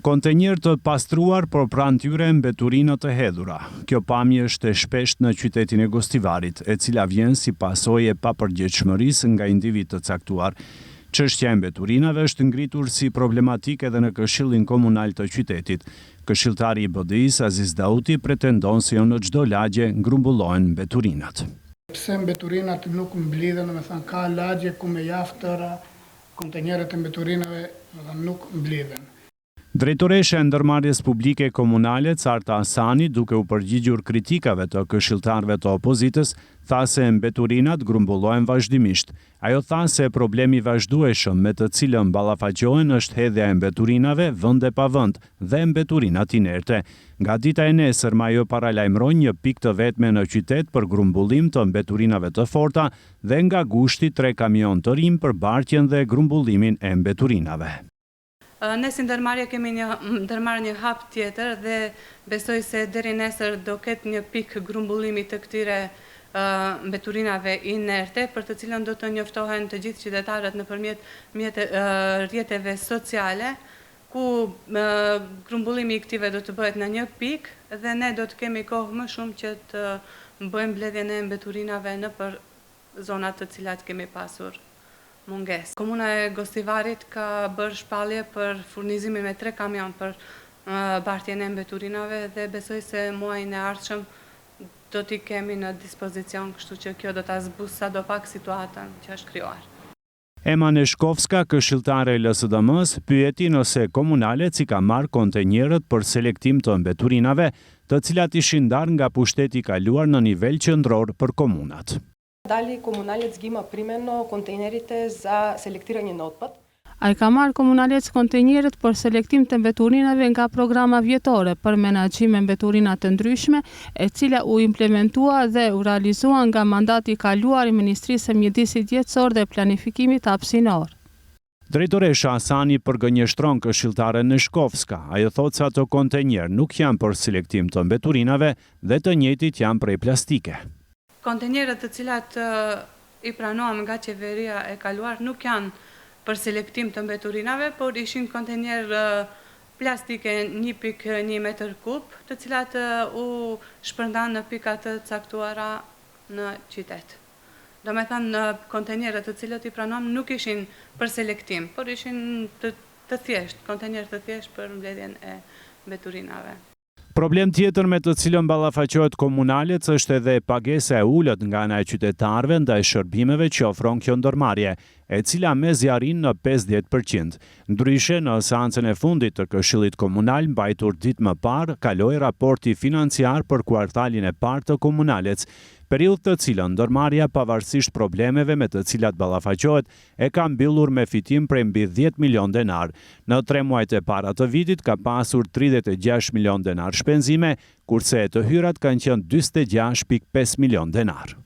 Kontenjer të pastruar por pranë tyre mbeturina të hedhura. Kjo pamje është e shpesht në qytetin e Gostivarit, e cila vjen si pasojë e papërgjegjshmërisë nga individ të caktuar. Çështja e mbeturinave është ngritur si problematik edhe në Këshillin Komunal të qytetit. Këshilltari i BDI-s Aziz Dauti pretendon se në çdo lagje ngrumbullohen mbeturinat. Pse mbeturinat nuk mblidhen, ka lagje ku me javë tëra kontenjeret e mbeturinave nuk mblidhen. Drejtoresha e Ndërmarrjes Publike Komunale Carta Asani, duke u përgjigjur kritikave të këshilltarëve të opozitës, tha se mbeturinat grumbullohen vazhdimisht. Ajo tha se problemi vazhdueshëm me të cilën ballafaqohen është hedhja e mbeturinave vend e pa vend dhe mbeturinat inerte. Nga dita e nesër ajo paralajmëron një pikë të vetme në qytet për grumbullim të mbeturinave të forta dhe nga gushti 3 kamion të rinj për bartjen dhe grumbullimin e mbeturinave. Ne si ndërmarrje kemi ndërmarrë një hap tjetër dhe besoj se deri nesër do ketë një pikë grumbullimi të këtyre mbeturinave inerte, për të cilën do të njoftohen të gjithë qytetarët nëpërmjet rrjeteve sociale, ku grumbullimi i këtyre do të bëhet në një pikë dhe ne do të kemi kohë më shumë që të bëjmë mbledhjen e mbeturinave nëpër zonat të cilat kemi pasur mungesë. Komuna e Gostivarit ka bërë shpallje për furnizimin me 3 kamion për bartjen e mbeturinave dhe besoj se muajin e ardhshëm do t'i kemi në dispozicion, kështu që kjo do ta zbusë sadopak situatën që është krijuar. Ema Neshkovska, këshilltare e LSDM-s, pyeti nëse komunalet si ka marrë kontenjerët për selektim të mbeturinave, të cilat ishin ndarë nga pushteti i kaluar në nivel qendror për komunat. Da li komunalec gi më primeno kontenjerite za selektiranje në otpad? Ai ka marrë komunalec kontenjerët për selektim të mbeturinave nga programa vjetore për menaxhim me mbeturina të ndryshme, e cila u implementua dhe u realizua nga mandati i kaluar i Ministrisë së Mjedisit Jetësor dhe Planifikimit Hapësinor. Drejtoresha Asani përgënjeshtron këshilltaren Neshkovska. Ajo thotë se ato kontenjer nuk janë për selektim të mbeturinave dhe të njëjtit janë prej plastike. Kontenjerët të cilat i pranuam nga qeveria e kaluar nuk janë për selektim të mbeturinave, por ishin kontenjerë plastike 1.1 metër kub, të cilat u shpërndan në pikat të caktuara në qytet. Do me thënë, kontenjerët të cilët i pranuam nuk ishin për selektim, por ishin të thjesht, kontenjerë të thjesht për mbledhjen e mbeturinave. Problem tjetër me të cilën ballafaqohet komunalec është edhe pagesa e ulët nga ana e qytetarëve ndaj shërbimeve që ofron kjo ndërmarrje, e cila mezi arrin në 50%. Ndryshe, në seancën e fundit të Këshillit Komunal mbajtur ditë më parë, kaloi raporti financiar për kuartalin e parë të komunalec, periudhë të cilën ndërmarrja pavarësisht problemeve me të cilat ballafaqohet e ka mbyllur me fitim prej mbi 10 milion denar. Në 3 muajt e para të vitit ka pasur 36 milion denar shpenzime, kurse të hyrat kanë qenë 46.5 milion denar.